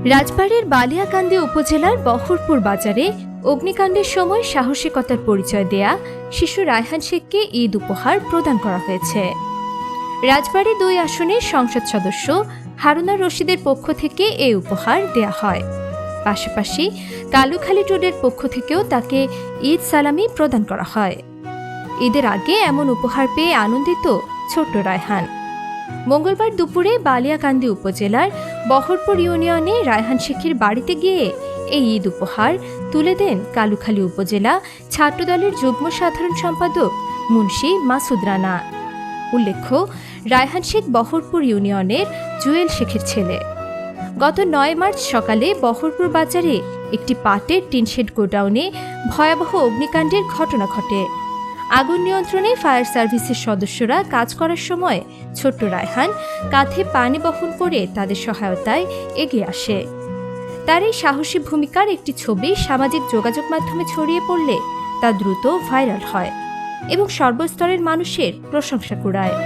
রাজবাড়ীর বালিয়াকান্দি উপজেলার বহরপুর বাজারে অগ্নিকাণ্ডের সময় সাহসিকতার পরিচয় দেয়া শিশু রায়হান শেখকে ঈদ উপহার প্রদান করা হয়েছে। রাজবাড়ী ২ আসনের সংসদ সদস্য হারুনা রশিদের পক্ষ থেকে এই উপহার দেয়া হয়। পাশাপাশি কালুখালী রোডের পক্ষ থেকেও তাকে ঈদ সালামি প্রদান করা হয়। ঈদের আগে এমন উপহার পেয়ে আনন্দিত ছোট্ট রায়হান। মঙ্গলবার দুপুরে বালিয়াকান্দি উপজেলার বহরপুর ইউনিয়নে রায়হান শেখের বাড়িতে গিয়ে এই ঈদ উপহার তুলে দেন কালুখালী উপজেলা ছাত্রদলের যুগ্ম সাধারণ সম্পাদক মুন্সি মাসুদ রানা। উল্লেখ্য, রায়হান শেখ বহরপুর ইউনিয়নের জুয়েল শেখের ছেলে। গত ৯ মার্চ সকালে বহরপুর বাজারে একটি পাটের টিনশেড গোডাউনে ভয়াবহ অগ্নিকাণ্ডের ঘটনা ঘটে। আগুন নিয়ন্ত্রণে ফায়ার সার্ভিসের সদস্যরা কাজ করার সময় ছোট্ট রায়হান কাঁধে পানি বহন করে তাদের সহায়তায় এগিয়ে আসে। তার এই সাহসী ভূমিকার একটি ছবি সামাজিক যোগাযোগ মাধ্যমে ছড়িয়ে পড়লে তা দ্রুত ভাইরাল হয় এবং সর্বস্তরের মানুষের প্রশংসা কুড়ায়।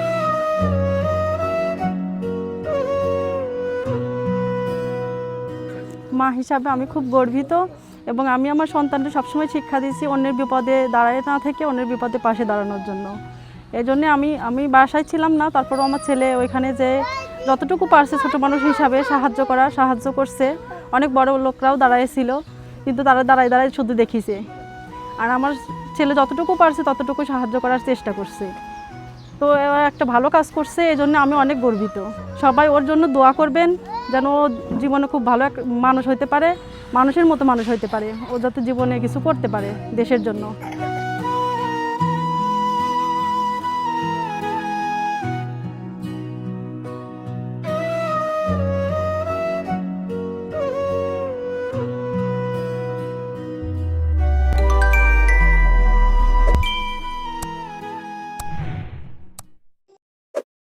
মা হিসাবে আমি খুব গর্বিত এবং আমি আমার সন্তানকে সবসময় শিক্ষা দিয়েছি অন্যের বিপদে দাঁড়ায় না থেকে অন্যের বিপদে পাশে দাঁড়ানোর জন্য। এই জন্যে আমি বাসায় ছিলাম না, তারপরও আমার ছেলে ওইখানে যে যতটুকু পারছে ছোটো মানুষ হিসাবে সাহায্য করছে। অনেক বড় লোকরাও দাঁড়াইছিল, কিন্তু তারা দাঁড়ায় শুধু দেখিছে। আর আমার ছেলে যতটুকু পারছে ততটুকু সাহায্য করার চেষ্টা করছে। তো একটা ভালো কাজ করছে, এই জন্য আমি অনেক গর্বিত। সবাই ওর জন্য দোয়া করবেন যেন ও জীবনে খুব ভালো এক মানুষ হইতে পারে, মানুষের মতো মানুষ হইতে পারে, ও যাতে জীবনে কিছু করতে পারে দেশের জন্য।